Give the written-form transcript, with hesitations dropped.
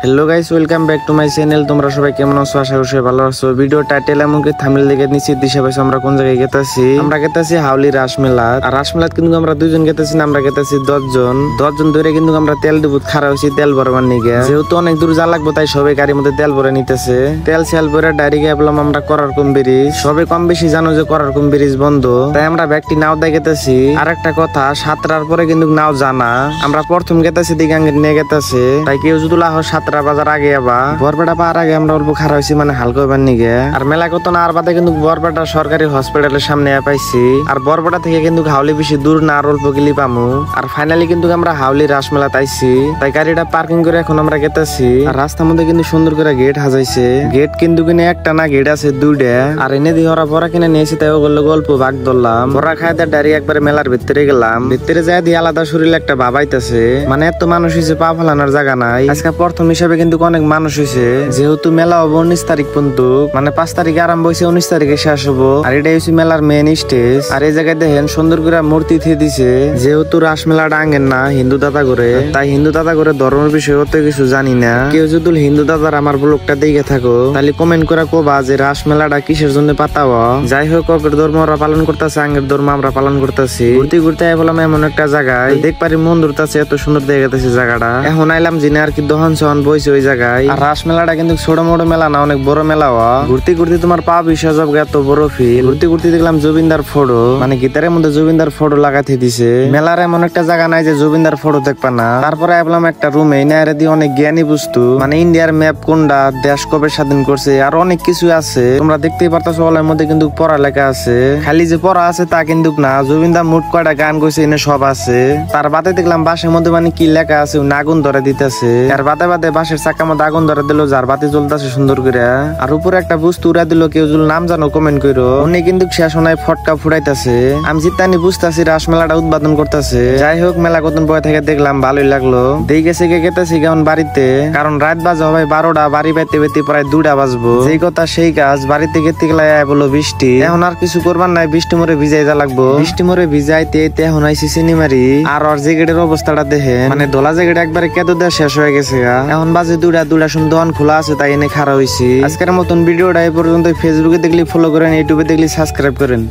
Hello guys, welcome back to my channel. তোমরা সবাই কেমন আছো? আশা করি সবাই ভালো আছো। ভিডিও টাইটেল এমনকি থাম্বনেল দেখে নিশ্চিত দিশা পাইছো আমরা কোন জায়গায় গেতাছি। আমরা গেতাছি হাউলি রাসমেলাত। আর রাসমেলাত কিন্তু আমরা দুইজন গেতাছি না, আমরা গেতাছি 10 জন ধরে কিন্তু আমরা তেল ডিপুত খাড়া হইছি তেল ভরবার নিগে। যেহেতু অনেক দূর যা লাগবো তাই সবাই গাড়ির মধ্যে তেল ভরে নিতেছে। তেল সেল ভরে ডাইরেক্ট গেলাম আমরা করারকুম ব্রিজ। সবাই কম বেশি জানো যে করারকুম ব্রিজ বন্ধ, তাই আমরা ব্যাগটি নাও দিয়ে গেতাছি। আর একটা কথা, 7টার পরে কিন্তু নাও জানা। আমরা প্রথম গেতাছি দিগাঙ্গের নিয়ে গেতাছে, তাই কেউ যদি লাহ 7টা বাজার আগে বরপেটা পাওয়ার আগে আমরা অল্প খারাপ হয়েছি, মানে হালকা হইবার নিগে। আর মেলা কত না আর বাদে কিন্তু বরপেটা সরকারি হসপিটালের সামনে পাইছি। আর বরপেটা থেকে কিন্তু হাউলি বেশি দূর না, আর অল্প গেলি পামু। আর ফাইনালি কিন্তু আমরা হাউলি রাসমেলা আইছি, তাই গাড়িটা পার্কিং করে এখন আমরা গেতাছি। আর রাস্তার মধ্যে কিন্তু সুন্দর করে গেট হাজাইছে। গেট কিন্তু কিনে একটা না, গেট আছে 2টা। আর এনে দিয়ে ওরা বড়া কিনে নিয়েছি, তাই ওগুলো গল্প ভাগ ধরলাম। বড়া খাই দিয়ে ডাইরেক্ট একবারে মেলার ভিতরে গেলাম। ভিতরে যাই দিয়ে আলাদা শরীরে একটা ভাবাইতেছে, মানে এত মানুষ হয়েছে পা ফেলানোর জায়গা নাই। আজকে প্রথম হিসাবে কিন্তু অনেক মানুষ হয়েছে, যেহেতু মেলা হবো 19 তারিখ পর্যন্ত, মানে 5 তারিখে আরম্ভ হয়েছে, 19 তারিখে শেষ হবো। আর এটাই হচ্ছে মেলার মেন স্টেজ। আর এই জায়গায় দেখেন সুন্দর করে মূর্তি থিয়ে দিছে। যেহেতু রাসমেলাটা আঙ্গেন না হিন্দু দাদা করে, তাই হিন্দু দাদা করে ধর্মের বিষয়ে অত কিছু জানি না। কেউ যদি হিন্দু দাদার আমার ব্লগটা দেখে থাকো, তাহলে কমেন্ট করে কবা যে রাসমেলাটা কিসের জন্য পাতাও। যাই হোক, অপের ধর্ম ওরা পালন করতেছে, আঙ্গের ধর্ম আমরা পালন করতেছি। ঘুরতে ঘুরতে বললাম এমন একটা জায়গায় দেখ পারি মন্দির আছে, এত সুন্দর দেখে গেছে জায়গাটা। এখন আইলাম জিনে আর কি দহন সহন বইছে ওই জায়গায়। আর রাসমেলাটা কিন্তু ছোট মোটো মেলা না, অনেক বড় মেলা। ঘুরতে ঘুরতে তোমার পা বিশ্বাস হবে এত বড় ফিল। ঘুরতে ঘুরতে দেখলাম জুবিনদার ফটো, মানে গিটারের মধ্যে জুবিনদার ফটো লাগাতে দিছে। মেলার এমন একটা জায়গা নাই যে জুবিনদার ফটো দেখবা না। তারপরে আইলাম একটা রুমে, এনে দিয়ে অনেক জ্ঞানী বস্তু, মানে ইন্ডিয়ার ম্যাপ কোনটা, দেশ কবে স্বাধীন করছে, আর অনেক কিছু আছে। তোমরা দেখতেই পারতেছো, ওর মধ্যে কিন্তু পড়ালেখা আছে। খালি যে পড়া আছে তা কিন্তু না, জুবিনদার মোট কয়টা গান গেছে এনে সব আছে। তার বাদে দেখলাম বাসের মধ্যে মানে কি লেখা আছে, আগুন ধরে দিতেছে। আর বাদে বাদে বাসের চাকার মধ্যে আগুন ধরে দিল, যার বাতি জ্বলতেছে সুন্দর করে। আর উপরে একটা বস্তু উড়া দিল, কেউ যদি নাম জানো কমেন্ট করো। উনি কিন্তু শেষ নাই ফটকা ফুটাইতেছে। আমি জিতানি বুঝতেছি রাসমেলাটা উদ্বোধন করতেছে। যাই হোক, মেলা কতদিন বয়ে থেকে দেখলাম, ভালোই লাগলো। দেখেছি গেতেছি কেমন বাড়িতে, কারণ রাত বাজে হবে 12টা, বাড়ি বাইতে বাইতে প্রায় 2টা বাজবো। যেই কথা সেই কাজ, বাড়িতে গেতে গেলে বলো বৃষ্টি। এখন আর কিছু করবার নাই, বৃষ্টি মরে ভিজাই যা লাগবো। বৃষ্টি মরে ভিজাইতে এখন আইসি সিনেমারি। আর ওর জেগেটের অবস্থাটা দেখে, মানে দোলা জেগেট একবারে কেঁদো দেওয়া শেষ হয়ে গেছে। এখন বাজে 2টা শুনে দোকান খোলা আছে, তাই এনে খারাপ হয়েছি। আজকের মতন ভিডিওটা এই পর্যন্ত। ফেসবুকে দেখলি ফলো করেন, ইউটিউবে দেখলি সাবস্ক্রাইব করেন।